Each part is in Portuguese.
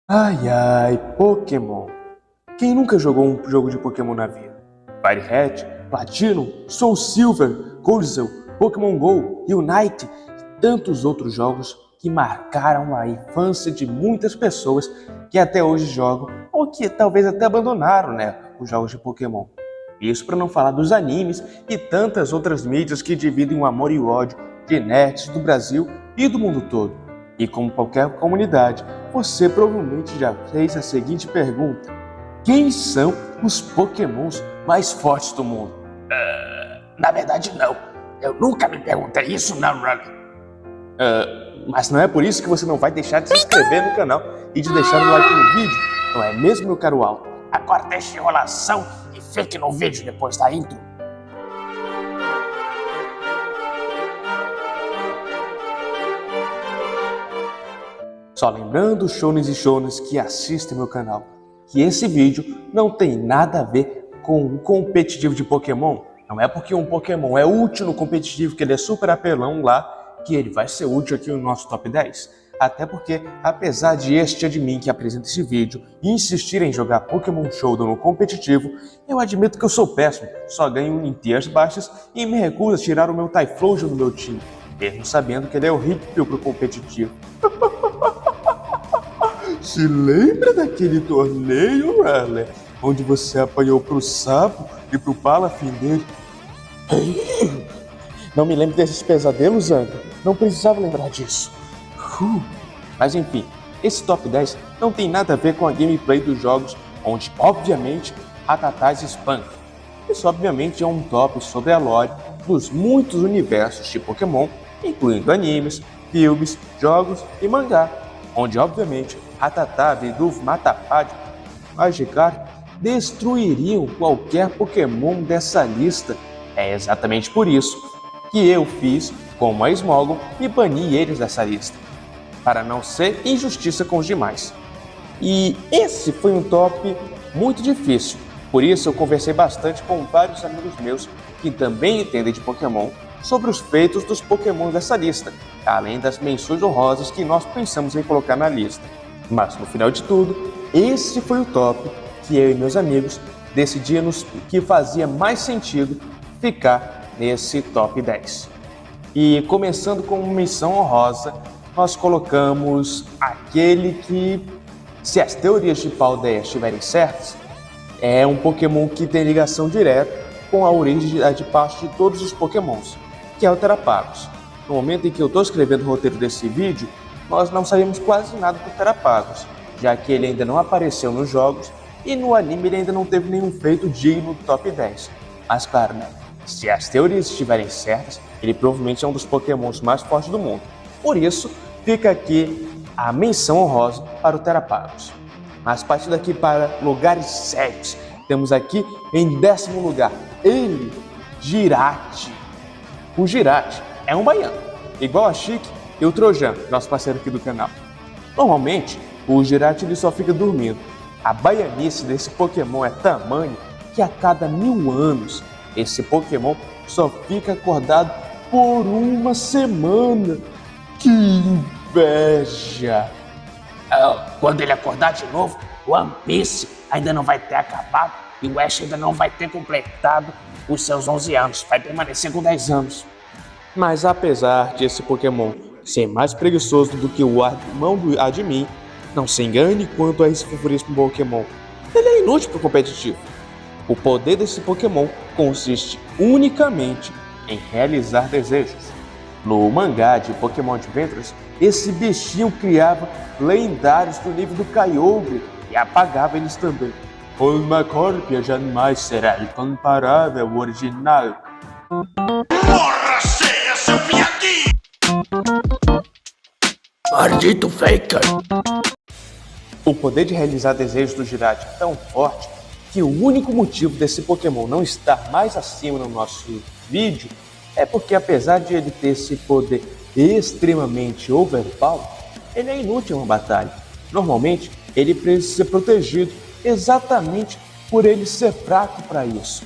Ai ai, Pokémon. Quem nunca jogou um jogo de Pokémon na vida? Fire Red, Platinum, Soul Silver, Gold, Pokémon Go, Unite e tantos outros jogos que marcaram a infância de muitas pessoas que até hoje jogam ou que talvez até abandonaram, os jogos de Pokémon. Isso para não falar dos animes e tantas outras mídias que dividem o amor e o ódio de nerds do Brasil e do mundo todo. E como qualquer comunidade, você provavelmente já fez a seguinte pergunta: quem são os Pokémons mais fortes do mundo? Na verdade, não. Eu nunca me perguntei isso, não, Rally. Mas não é por isso que você não vai deixar de se inscrever no canal e de deixar o like no vídeo, não é mesmo, meu caro Alto? Agora deixa enrolação e fique no vídeo depois da intro. Só lembrando, shonens e shones que assistem meu canal, que esse vídeo não tem nada a ver com o competitivo de Pokémon. Não é porque um Pokémon é útil no competitivo, que ele é super apelão lá, que ele vai ser útil aqui no nosso top 10. Até porque, apesar de este admin que apresenta esse vídeo insistir em jogar Pokémon Showdown no competitivo, eu admito que eu sou péssimo, só ganho em tiers baixas e me recuso a tirar o meu Typhlosion do meu time, mesmo sabendo que ele é horrível pro competitivo. Se lembra daquele torneio, Raleigh, onde você apanhou pro sapo e pro palafim dele? Não me lembro desses pesadelos, Anka. Não precisava lembrar disso. Mas enfim, esse top 10 não tem nada a ver com a gameplay dos jogos, onde, obviamente, Rattata se espanca. Isso, obviamente, é um top sobre a lore dos muitos universos de Pokémon, incluindo animes, filmes, jogos e mangá, onde, obviamente, Rattata, Bidoof, Metapod, Magikarp destruiriam qualquer Pokémon dessa lista. É exatamente por isso que eu fiz como a Smogon e bani eles dessa lista, para não ser injustiça com os demais. E esse foi um top muito difícil, por isso eu conversei bastante com vários amigos meus que também entendem de Pokémon sobre os feitos dos Pokémon dessa lista, além das menções honrosas que nós pensamos em colocar na lista. Mas no final de tudo, esse foi o top que eu e meus amigos decidimos que fazia mais sentido ficar nesse top 10. E começando com uma menção honrosa, nós colocamos aquele que, se as teorias de Paldea estiverem certas, é um Pokémon que tem ligação direta com a origem de parte de todos os Pokémons, que é o Terapagos. No momento em que eu estou escrevendo o roteiro desse vídeo, nós não sabemos quase nada do Terapagos, já que ele ainda não apareceu nos jogos e no anime ele ainda não teve nenhum feito digno do top 10. Mas claro, se as teorias estiverem certas, ele provavelmente é um dos Pokémons mais fortes do mundo. Por isso, fica aqui a menção honrosa para o Terapagos. Mas partindo daqui para lugares sérios, temos aqui em 10º lugar, ele, Jirate. O Jirate é um baiano, igual a Chique e o Trojan, nosso parceiro aqui do canal. Normalmente, o Jirate ele só fica dormindo. A baianice desse Pokémon é tamanho que a cada 1000 anos, esse Pokémon só fica acordado por uma semana. Que inveja! Quando ele acordar de novo, o One Piece ainda não vai ter acabado e o Ash ainda não vai ter completado os seus 11 anos. Vai permanecer com 10 anos. Mas apesar de esse Pokémon ser mais preguiçoso do que o irmão do admin, não se engane quanto a esse favoríssimo Pokémon. Ele é inútil para o competitivo. O poder desse Pokémon consiste unicamente em realizar desejos. No mangá de Pokémon Adventures, esse bichinho criava lendários do nível do Kyogre e apagava eles também. O Magikarp jamais será incomparável ao original. Porra, cheia, seu piadinho! Maldito Faker! O poder de realizar desejos do Jirate é tão forte que o único motivo desse Pokémon não estar mais acima no nosso vídeo é porque, apesar de ele ter esse poder extremamente overpower, ele é inútil em uma batalha. Normalmente, ele precisa ser protegido exatamente por ele ser fraco para isso.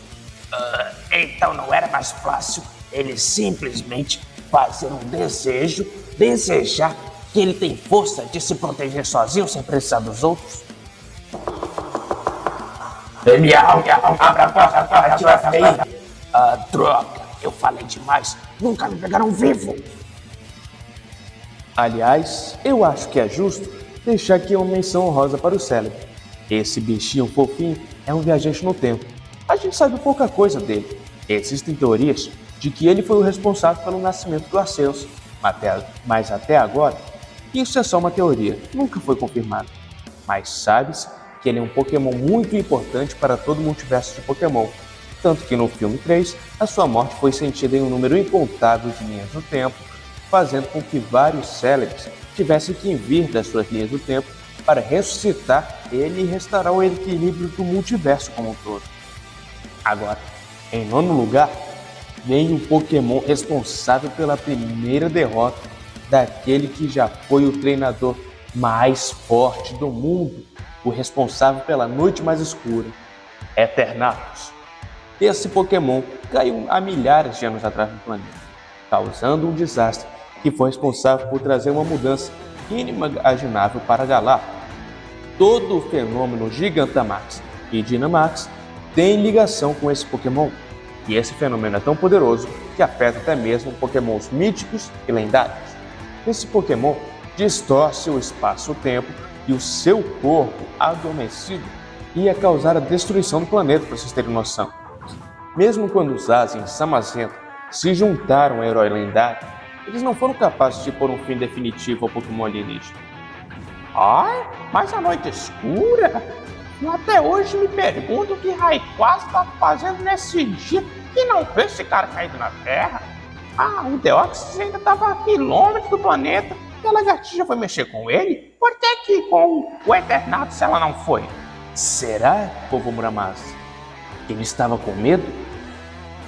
Então não era mais fácil ele simplesmente fazer um desejo, desejar que ele tem força de se proteger sozinho sem precisar dos outros? Miau, abra a porta, tira aí. Ah, droga, eu falei demais. Nunca me pegaram vivo. Aliás, eu acho que é justo deixar aqui uma menção honrosa para o Celebi. Esse bichinho fofinho é um viajante no tempo. A gente sabe pouca coisa dele. Existem teorias de que ele foi o responsável pelo nascimento do Arceus, mas até agora, isso é só uma teoria, nunca foi confirmado. Mas sabe-se que ele é um Pokémon muito importante para todo o multiverso de Pokémon, tanto que no filme 3, a sua morte foi sentida em um número incontável de linhas do tempo, fazendo com que vários Celebes tivessem que vir das suas linhas do tempo para ressuscitar ele e restaurar o equilíbrio do multiverso como um todo. Agora, em nono lugar, vem o Pokémon responsável pela primeira derrota daquele que já foi o treinador mais forte do mundo, o responsável pela noite mais escura, Eternatus. Esse Pokémon caiu há milhares de anos atrás no planeta, causando um desastre que foi responsável por trazer uma mudança inimaginável para Galar. Todo o fenômeno Gigantamax e Dynamax tem ligação com esse Pokémon, e esse fenômeno é tão poderoso que afeta até mesmo Pokémons míticos e lendários. Esse Pokémon distorce o espaço-tempo e o seu corpo adormecido ia causar a destruição do planeta, para vocês terem noção. Mesmo quando os Zazen e Samazenta se juntaram ao herói lendário, eles não foram capazes de pôr um fim definitivo ao Pokémon alienígena. Ai, mas a noite escura? Eu até hoje me pergunto o que Rayquaza está fazendo nesse dia e não vê esse cara caído na Terra. Ah, o Deoxys ainda estava a quilômetros do planeta e a lagartixa foi mexer com ele? Por que com o Eternatus ela não foi? Será, povo Muramasa, que ele estava com medo?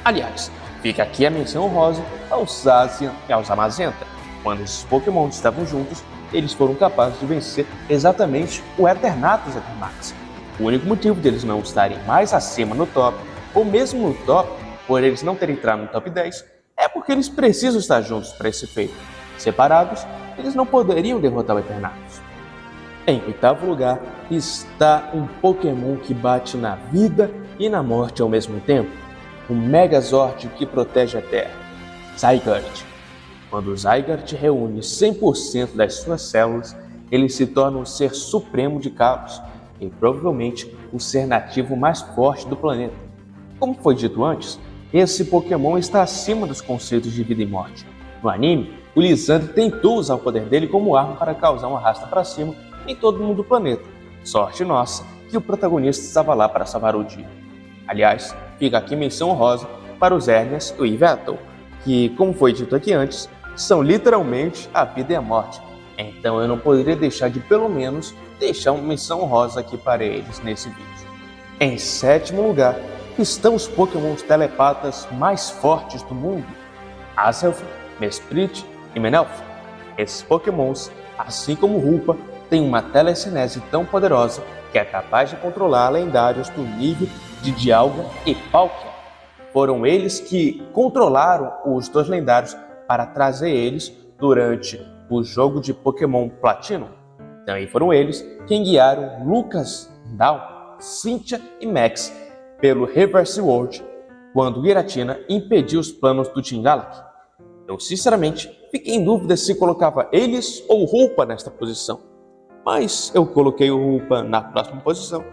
Aliás, fica aqui a menção honrosa aos Zacian e aos Zamazenta. Quando esses Pokémon estavam juntos, eles foram capazes de vencer exatamente o Eternatus Etermax. O único motivo deles não estarem mais acima no top, ou mesmo no top, por eles não terem entrado no top 10, é porque eles precisam estar juntos para esse feito. Separados, eles não poderiam derrotar o Eternatus. Em oitavo lugar está um Pokémon que bate na vida e na morte ao mesmo tempo, o Megazord que protege a Terra, Zygarde. Quando o Zygarde reúne 100% das suas células, ele se torna um ser supremo de caos e provavelmente o ser nativo mais forte do planeta. Como foi dito antes, esse Pokémon está acima dos conceitos de vida e morte. No anime, o Lysandre tentou usar o poder dele como arma para causar uma arrasta para cima em todo mundo do planeta. Sorte nossa que o protagonista estava lá para salvar o dia. Aliás, fica aqui menção honrosa para os Hernias e o Yveltal, que, como foi dito aqui antes, são literalmente a vida e a morte. Então eu não poderia deixar de pelo menos deixar uma menção honrosa aqui para eles nesse vídeo. Em sétimo lugar estão os Pokémons telepatas mais fortes do mundo, Azelf, Mesprit e Menelf. Esses Pokémons, assim como Hulpa, têm uma telecinese tão poderosa que é capaz de controlar lendários do nível de Dialga e Palkia. Foram eles que controlaram os dois lendários para trazer eles durante o jogo de Pokémon Platinum. Também foram eles quem guiaram Lucas, Down, Cynthia e Max pelo Reverse World quando Giratina impediu os planos do Team Galak. Eu sinceramente fiquei em dúvida se colocava eles ou Hulpa nesta posição, mas eu coloquei o Hulpa na próxima posição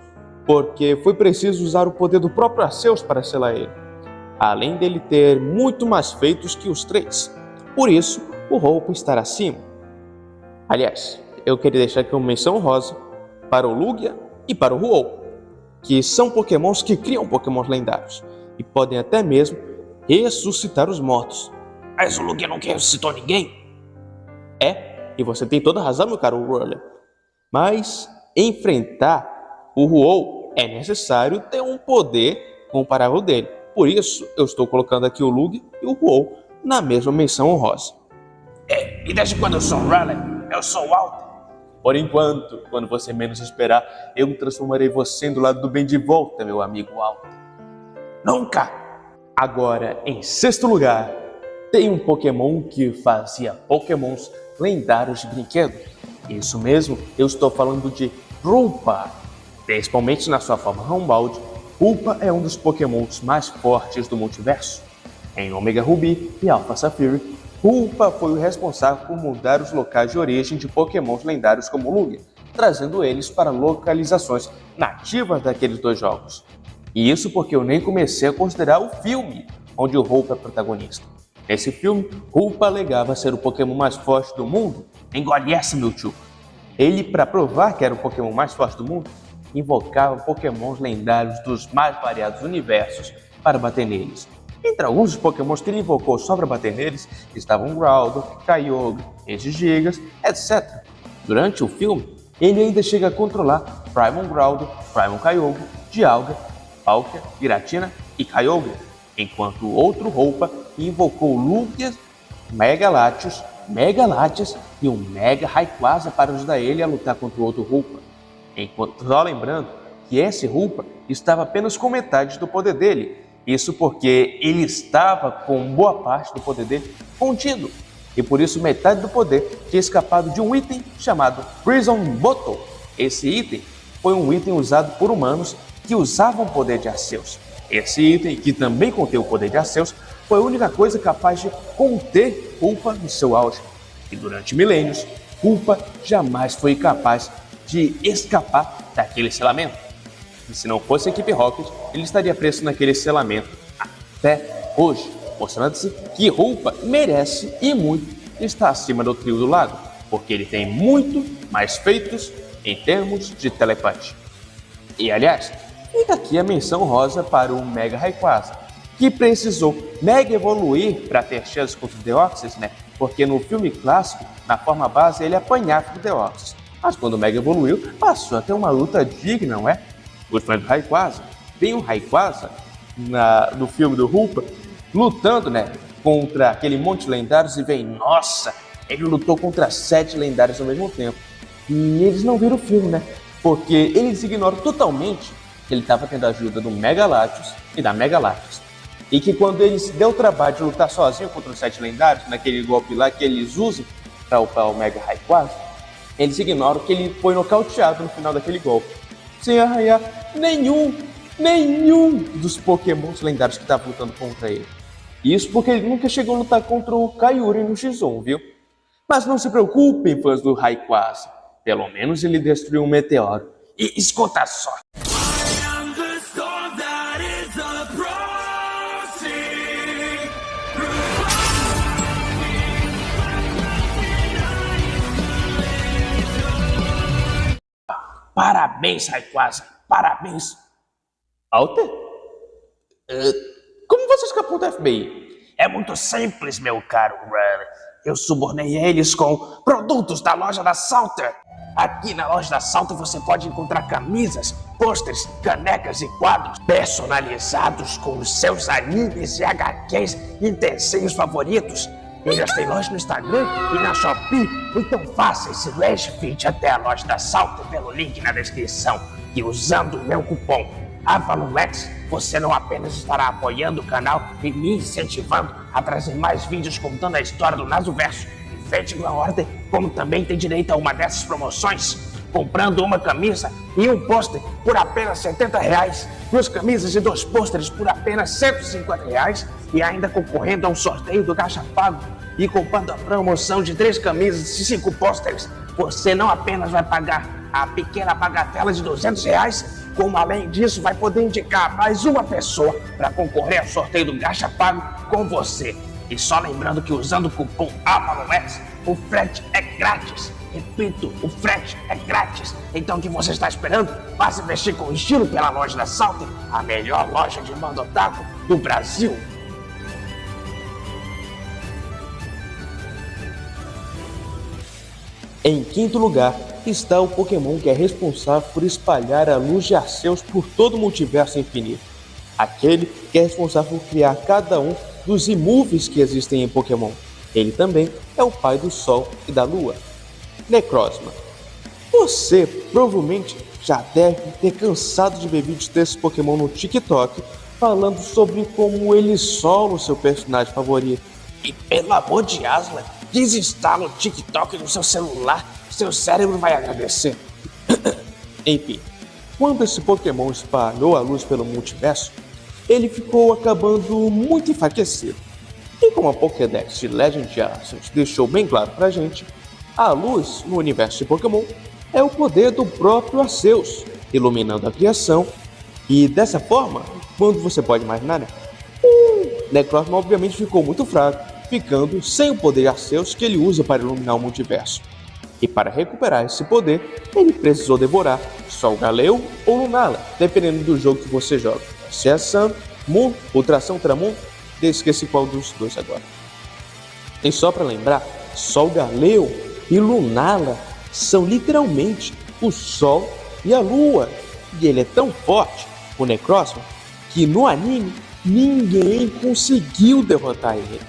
porque foi preciso usar o poder do próprio Arceus para selar ele, além dele ter muito mais feitos que os três. Por isso, o Hulpa estará acima. Aliás, eu queria deixar aqui uma menção honrosa para o Lugia e para o Ho-Oh, que são Pokémons que criam Pokémons lendários e podem até mesmo ressuscitar os mortos. Mas o Lugia nunca ressuscitou ninguém? É, e você tem toda a razão, meu caro Roller. Mas enfrentar o Ho-Oh é necessário ter um poder comparável dele. Por isso, eu estou colocando aqui o Lugia e o Ho-Oh na mesma menção honrosa. E desde quando eu sou um Raleigh, eu sou o Walter. Por enquanto, quando você menos esperar, eu transformarei você do lado do bem de volta, meu amigo Walter. Nunca! Agora, em sexto lugar, tem um Pokémon que fazia Pokémons lendários de brinquedo. Isso mesmo, eu estou falando de Hoopa. Principalmente na sua forma Rumbald, Hoopa é um dos pokémons mais fortes do multiverso. Em Omega Ruby e Alpha Sapphire, Hoopa foi o responsável por mudar os locais de origem de pokémons lendários como Lugia, trazendo eles para localizações nativas daqueles dois jogos. E isso porque eu nem comecei a considerar o filme onde o Hoopa é protagonista. Nesse filme, Hoopa alegava ser o Pokémon mais forte do mundo. Engole essa, Mewtwo! Ele, para provar que era o Pokémon mais forte do mundo, invocava Pokémons lendários dos mais variados universos para bater neles. Entre alguns dos Pokémons que ele invocou só para bater neles estavam Groudon, Kyogre, Regigigas, etc. Durante o filme, ele ainda chega a controlar Primal Groudon, Primal Kyogre, Dialga, Palkia, Giratina e Kyogre, enquanto outro Hoopa invocou Lugia, Mega Latios e um Mega Rayquaza para ajudar ele a lutar contra o outro Hoopa. Só lembrando que esse Hoopa estava apenas com metade do poder dele, isso porque ele estava com boa parte do poder dele contido, e por isso metade do poder tinha escapado de um item chamado Prison Bottle. Esse item foi um item usado por humanos que usavam o poder de Arceus. Esse item, que também contém o poder de Arceus, foi a única coisa capaz de conter Hoopa no seu auge. E durante milênios, Hoopa jamais foi capaz de escapar daquele selamento. E se não fosse a equipe Rocket, ele estaria preso naquele selamento até hoje, mostrando-se que Hoopa merece e muito estar acima do trio do lago, porque ele tem muito mais feitos em termos de telepatia. E aliás, fica aqui a menção rosa para o Mega Rayquaza, que precisou mega evoluir para ter chance contra o Deoxys, né? Porque no filme clássico, na forma base, ele apanhava do Deoxys. Mas quando o Mega evoluiu, passou a ter uma luta digna, não é? Os fãs do Rayquaza, tem o Rayquaza no filme do Hoopa lutando, né, contra aquele monte de lendários e vem, nossa, ele lutou contra 7 lendários ao mesmo tempo. E eles não viram o filme, né? Porque eles ignoram totalmente que ele estava tendo a ajuda do Mega Latios e da Mega Latios. E que quando ele se deu o trabalho de lutar sozinho contra os 7 lendários, naquele golpe lá que eles usam para upar o Mega Rayquaza, eles ignoram que ele foi nocauteado no final daquele golpe, sem arranhar nenhum dos Pokémons lendários que estavam lutando contra ele. Isso porque ele nunca chegou a lutar contra o Kyurem no X1, viu? Mas não se preocupem, fãs do Rayquaza. Pelo menos ele destruiu um meteoro. E escuta só. Parabéns, Rayquaza. Parabéns. Alter? Como você escapou do FBI? É muito simples, meu caro brother. Eu subornei eles com produtos da loja da Salter. Aqui na loja da Salter você pode encontrar camisas, pôsteres, canecas e quadros personalizados com os seus animes e HQs e desenhos favoritos. Eles têm loja no Instagram e na Shopee, então faça esse Rage Fit até a loja da Salter pelo link na descrição. E usando o meu cupom AvalonX, você não apenas estará apoiando o canal e me incentivando a trazer mais vídeos contando a história do Nasoverso e Fate Grand Order, como também tem direito a uma dessas promoções, comprando uma camisa e um pôster por apenas R$70, 2 camisas e 2 pôsteres por apenas R$150 e ainda concorrendo a um sorteio do Caixa Pago e comprando a promoção de 3 camisas e 5 pôsteres. Você não apenas vai pagar a pequena bagatela de R$200, como além disso vai poder indicar mais uma pessoa para concorrer ao sorteio do Caixa Pago com você. E só lembrando que usando o cupom AvalonX, o frete é grátis. Repito, o frete é grátis. Então o que você está esperando? Vá se vestir com estilo pela loja da Salter, a melhor loja de manga otaku do Brasil. Em quinto lugar está o Pokémon que é responsável por espalhar a luz de Arceus por todo o multiverso infinito. Aquele que é responsável por criar cada um dos imóveis que existem em Pokémon. Ele também é o pai do Sol e da Lua. Necrozma. Você provavelmente já deve ter cansado de ver vídeos desses Pokémon no TikTok falando sobre como ele sola o seu personagem favorito. E pelo amor de Aslan, desinstala o TikTok do seu celular, seu cérebro vai agradecer. Enfim, quando esse Pokémon espalhou a luz pelo multiverso, ele ficou acabando muito enfraquecido. E como a Pokédex de Legend Arceus deixou bem claro pra gente, a luz no universo de Pokémon é o poder do próprio Arceus, iluminando a criação. E dessa forma, quando você pode imaginar, né? Necrozma obviamente ficou muito fraco, ficando sem o poder de Arceus que ele usa para iluminar o multiverso. E para recuperar esse poder, ele precisou devorar Solgaleo ou Lunala, dependendo do jogo que você joga. Se é Sun, Moon, Ultração, Ultramon, esqueci qual dos dois agora. E só para lembrar, Solgaleo e Lunala são literalmente o Sol e a Lua. E ele é tão forte, o Necrozma, que no anime ninguém conseguiu derrotar ele.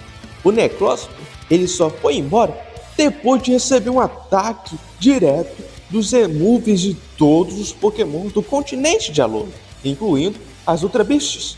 O Necrozma, ele só foi embora depois de receber um ataque direto dos Emuves de todos os Pokémon do continente de Alola, incluindo as Ultra Beasts.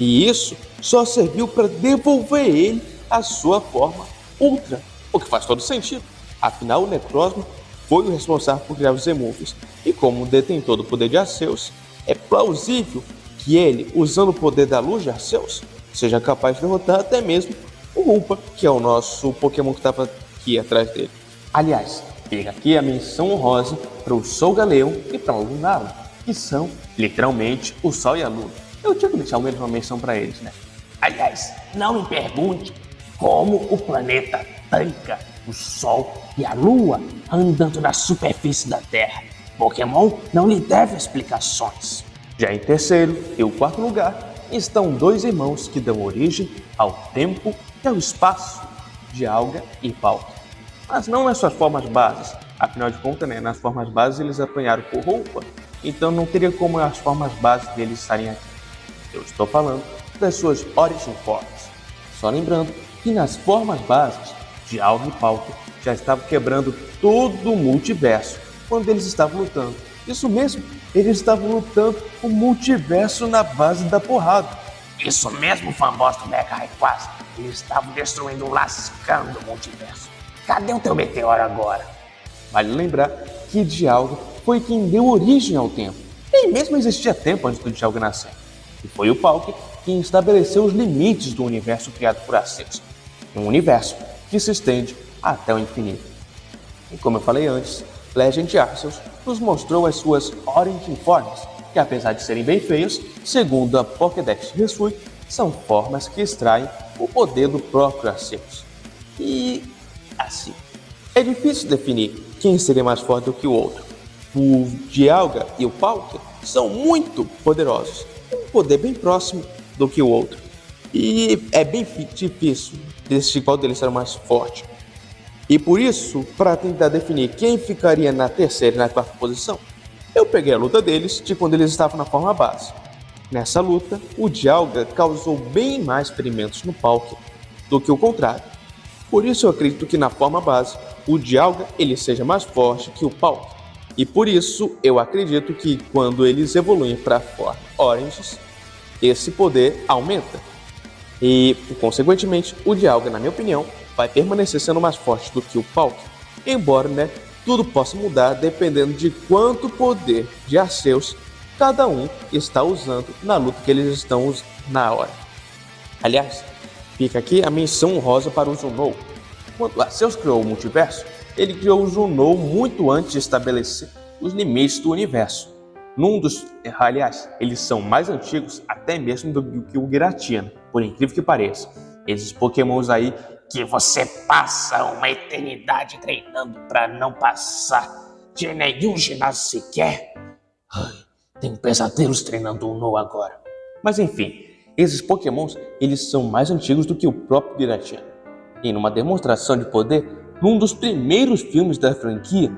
E isso só serviu para devolver ele à sua forma Ultra, o que faz todo sentido. Afinal, o Necrozma foi o responsável por criar os Emuves, e como detentor do poder de Arceus, é plausível que ele, usando o poder da luz de Arceus, seja capaz de derrotar até mesmo o Hoopa, que é o nosso Pokémon que estava aqui atrás dele. Aliás, fica aqui a menção honrosa para o Solgaleo e para o Lunala, que são literalmente o Sol e a Lua. Eu tinha que deixar ao menos uma menção para eles, né? Aliás, não me pergunte como o planeta tanca o Sol e a Lua andando na superfície da Terra. Pokémon não lhe deve explicações. Já em terceiro e o quarto lugar estão dois irmãos que dão origem ao tempo e ao espaço, Dialga e Palkia. Mas não nas suas formas bases, afinal de contas, né, nas formas bases eles apanharam por roupa, então não teria como as formas bases deles estarem aqui. Eu estou falando das suas Origin Forms. Só lembrando que nas formas bases, Dialga e Palkia já estavam quebrando todo o multiverso quando eles estavam lutando. Isso mesmo, eles estavam lutando o multiverso na base da porrada. Isso mesmo, fanboys do Mega Rayquaza. Eles estavam destruindo, lascando o multiverso. Cadê o teu meteoro agora? Vale lembrar que Dialga foi quem deu origem ao tempo. Nem mesmo existia tempo antes do Dialga nascer. E foi o Palkia quem estabeleceu os limites do universo criado por Arceus. Um universo que se estende até o infinito. E como eu falei antes, Legend Arceus nos mostrou as suas Origin Forms, que apesar de serem bem feios, segundo a Pokédex de Hisui, são formas que extraem o poder do próprio Arceus. E assim, é difícil definir quem seria mais forte do que o outro. O Dialga e o Palkia são muito poderosos, um poder bem próximo do que o outro. E é bem difícil decidir qual deles será mais forte. E por isso, para tentar definir quem ficaria na terceira e na quarta posição, eu peguei a luta deles de quando eles estavam na forma base. Nessa luta, o Dialga causou bem mais ferimentos no Palkia do que o contrário. Por isso eu acredito que na forma base, o Dialga ele seja mais forte que o Palkia. E por isso eu acredito que quando eles evoluem para a forma Oranges, esse poder aumenta. E, consequentemente, o Dialga, na minha opinião, vai permanecer sendo mais forte do que o Palkia. Embora, né, tudo possa mudar dependendo de quanto poder de Arceus cada um está usando na luta que eles estão usando na hora. Aliás, fica aqui a menção honrosa para o Zunou. Quando Arceus criou o multiverso, ele criou o Zunou muito antes de estabelecer os limites do universo. Aliás, eles são mais antigos até mesmo do que o Giratina, por incrível que pareça. Esses Pokémons aí que você passa uma eternidade treinando para não passar de nenhum ginásio sequer. Ai, tenho pesadelos treinando um No agora. Mas enfim, esses Pokémons eles são mais antigos do que o próprio Giratina. E numa demonstração de poder, num dos primeiros filmes da franquia,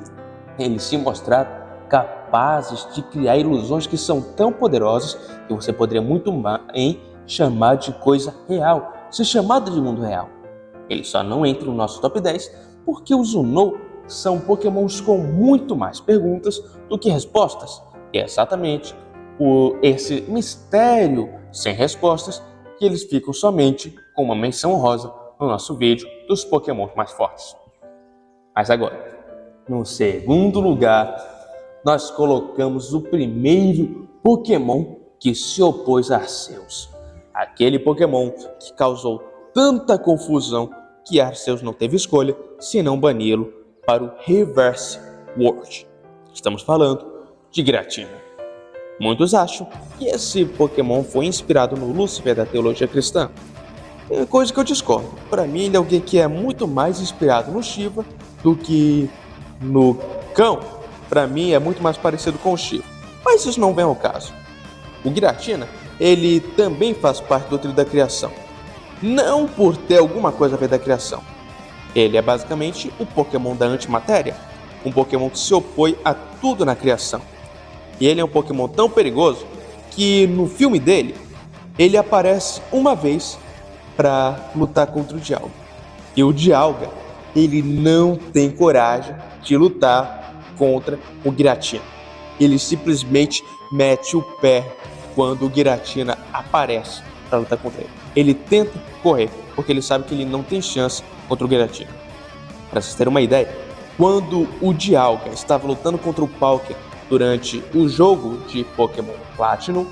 eles se mostraram capazes de criar ilusões que são tão poderosas que você poderia muito bem chamar de coisa real, ser chamado de mundo real. Eles só não entram no nosso top 10 porque os Zunou são Pokémons com muito mais perguntas do que respostas. E é exatamente por esse mistério sem respostas que eles ficam somente com uma menção honrosa no nosso vídeo dos Pokémon mais fortes. Mas agora, no segundo lugar, nós colocamos o primeiro Pokémon que se opôs a Arceus. Aquele Pokémon que causou tanta confusão que Arceus não teve escolha senão bani-lo para o Reverse World. Estamos falando de Giratina. Muitos acham que esse Pokémon foi inspirado no Lúcifer da teologia cristã. É coisa que eu discordo. Para mim, ele é alguém que é muito mais inspirado no Shiva do que no cão. Para mim, é muito mais parecido com o Shiva. Mas isso não vem ao caso. O Giratina, ele também faz parte do trio da criação. Não por ter alguma coisa a ver da criação. Ele é basicamente o Pokémon da antimatéria. Um Pokémon que se opõe a tudo na criação. E ele é um Pokémon tão perigoso que no filme dele, ele aparece uma vez para lutar contra o Dialga. E o Dialga, ele não tem coragem de lutar contra o Giratina. Ele simplesmente mete o pé quando o Giratina aparece para lutar contra ele. Ele tenta correr, porque ele sabe que ele não tem chance contra o Giratina. Para vocês terem uma ideia, quando o Dialga estava lutando contra o Palkia durante o jogo de Pokémon Platinum,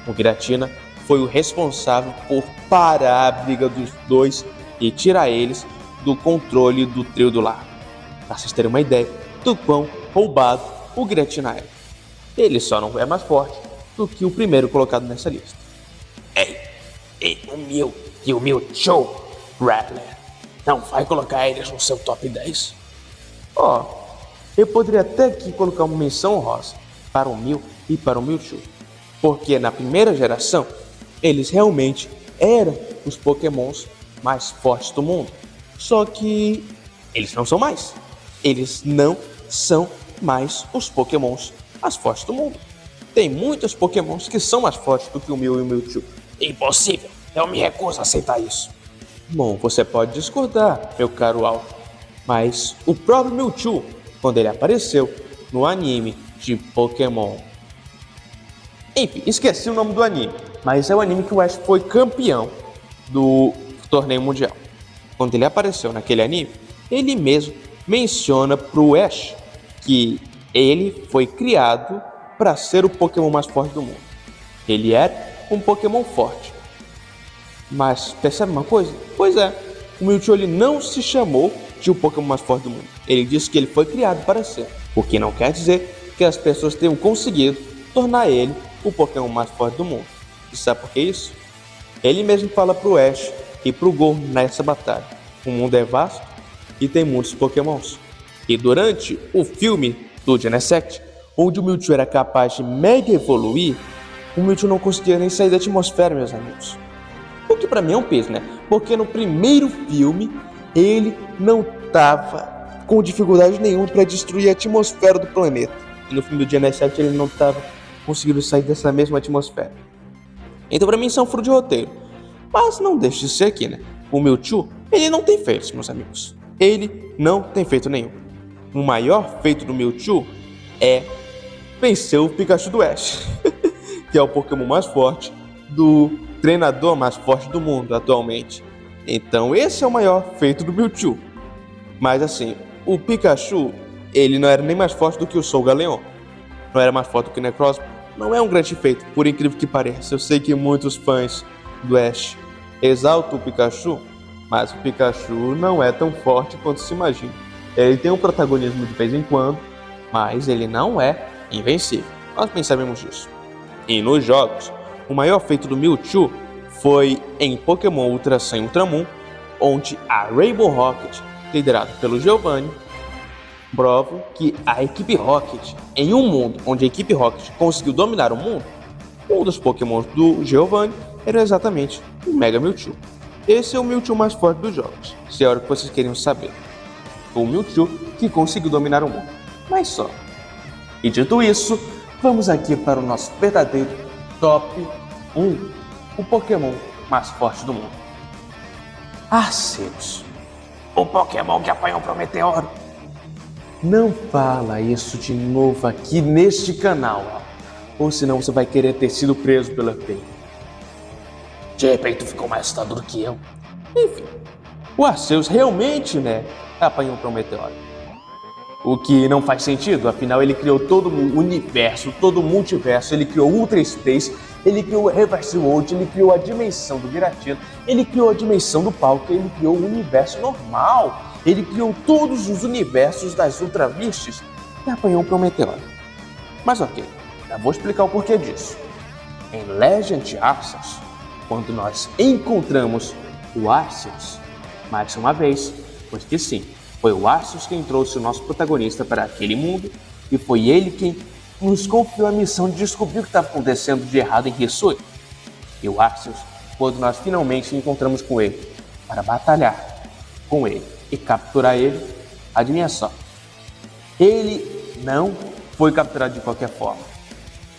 o Giratina foi o responsável por parar a briga dos dois e tirar eles do controle do trio do lago. Para vocês terem uma ideia do quão roubado o Giratina é. Ele só não é mais forte do que o primeiro colocado nessa lista. Ei, o Mew e o Mewtwo, Rattler, não vai colocar eles no seu top 10? Eu poderia até aqui colocar uma menção honrosa para o Mew e para o Mewtwo, porque na primeira geração, eles realmente eram os Pokémons mais fortes do mundo. Só que eles não são mais. Eles não são mais os Pokémons mais fortes do mundo. Tem muitos Pokémons que são mais fortes do que o Mew e o Mewtwo. Impossível, eu me recuso a aceitar isso. Bom, você pode discordar, meu caro Alpha, mas o próprio Mewtwo, quando ele apareceu no anime de Pokémon... Enfim, esqueci o nome do anime, mas é o anime que o Ash foi campeão do torneio mundial. Quando ele apareceu naquele anime, ele mesmo menciona pro Ash que ele foi criado para ser o Pokémon mais forte do mundo. Ele era um Pokémon forte. Mas percebe uma coisa? Pois é, o Mewtwo ele não se chamou de o Pokémon mais forte do mundo. Ele disse que ele foi criado para ser. O que não quer dizer que as pessoas tenham conseguido tornar ele o Pokémon mais forte do mundo. E sabe por que isso? Ele mesmo fala pro Ash e pro Go nessa batalha. O mundo é vasto e tem muitos Pokémons. E durante o filme do Genesect, onde o Mewtwo era capaz de mega evoluir, o Mewtwo não conseguia nem sair da atmosfera, meus amigos. O que pra mim é um peso, né? Porque no primeiro filme, ele não tava com dificuldade nenhuma para destruir a atmosfera do planeta. E no filme do Genesect, ele não tava conseguindo sair dessa mesma atmosfera. Então pra mim isso é um furo de roteiro. Mas não deixa de ser aqui, né? O Mewtwo, ele não tem feitos, meus amigos. Ele não tem feito nenhum. O maior feito do Mewtwo é vencer o Pikachu do Ash. Que é o Pokémon mais forte do treinador mais forte do mundo atualmente. Então esse é o maior feito do Mewtwo. Mas assim, o Pikachu, ele não era nem mais forte do que o Solgaleo. Não era mais forte do que o Necrozma. Não é um grande feito, por incrível que pareça. Eu sei que muitos fãs do Ash exaltam o Pikachu, mas o Pikachu não é tão forte quanto se imagina. Ele tem um protagonismo de vez em quando, mas ele não é invencível. Nós bem sabemos disso. E nos jogos, o maior feito do Mewtwo foi em Pokémon Ultra Sun e Ultramon, onde a Rainbow Rocket, liderada pelo Giovanni, prova que a equipe Rocket, em um mundo onde a equipe Rocket conseguiu dominar o mundo, um dos Pokémons do Giovanni era exatamente o Mega Mewtwo. Esse é o Mewtwo mais forte dos jogos, se é a hora que vocês queriam saber. O Mewtwo que conseguiu dominar o mundo, mas só. E dito isso, vamos aqui para o nosso verdadeiro top 1, o Pokémon mais forte do mundo. Arceus, o Pokémon que apanhou pro Meteoro. Não fala isso de novo aqui neste canal, ou senão você vai querer ter sido preso pela FEI. De repente ficou mais assustador do que eu. Enfim, o Arceus realmente, apanhou para um meteoro. O que não faz sentido, afinal ele criou todo o universo, todo o multiverso, ele criou Ultra Space, ele criou o Reverse World, ele criou a dimensão do Giratina, ele criou a dimensão do Palkia, ele criou o universo normal, ele criou todos os universos das Ultra Beasts e apanhou para um meteoro. Mas ok, já vou explicar o porquê disso. Em Legend Arceus, quando nós encontramos o Arceus, mais uma vez, pois que sim, foi o Arceus quem trouxe o nosso protagonista para aquele mundo e foi ele quem nos confiou a missão de descobrir o que estava acontecendo de errado em Hisui. E o Arceus, quando nós finalmente encontramos com ele para batalhar com ele e capturar ele, adivinha só, ele não foi capturado de qualquer forma.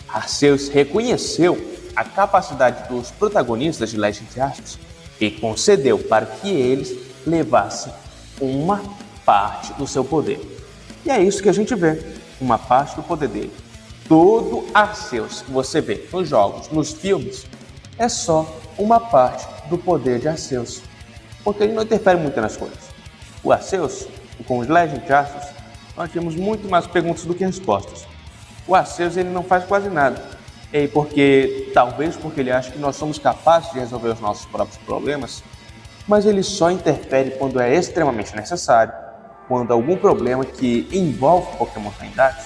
Arceus reconheceu a capacidade dos protagonistas de Legend Arceus e concedeu para que eles levassem uma parte do seu poder. E é isso que a gente vê, uma parte do poder dele. Todo Arceus que você vê nos jogos, nos filmes, é só uma parte do poder de Arceus, porque ele não interfere muito nas coisas. O Arceus, com os Legend Arceus, nós temos muito mais perguntas do que respostas. O Arceus ele não faz quase nada, talvez porque ele acha que nós somos capazes de resolver os nossos próprios problemas, mas ele só interfere quando é extremamente necessário, quando há algum problema que envolve Pokémon Trindades.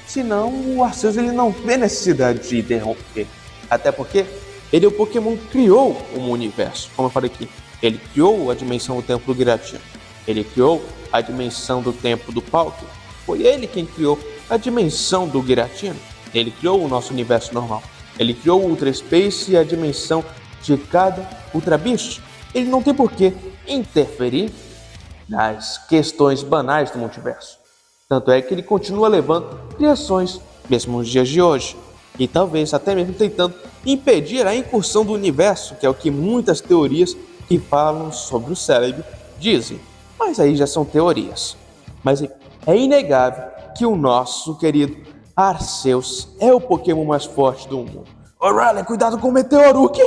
Senão, o Arceus ele não vê necessidade de interromper, até porque ele é o Pokémon que criou um universo, como eu falei aqui. Ele criou a dimensão do Templo do Giratina, ele criou a dimensão do Templo do Palkia, foi ele quem criou a dimensão do Giratina, ele criou o nosso universo normal, ele criou o Ultra Space e a dimensão de cada Ultra Beast. Ele não tem por que interferir nas questões banais do multiverso. Tanto é que ele continua levando criações, mesmo nos dias de hoje, e talvez até mesmo tentando impedir a incursão do universo, que é o que muitas teorias que falam sobre o cérebro dizem. Mas aí já são teorias. Mas é inegável que o nosso querido Arceus é o Pokémon mais forte do mundo. Riley, cuidado com o meteoro, o quê?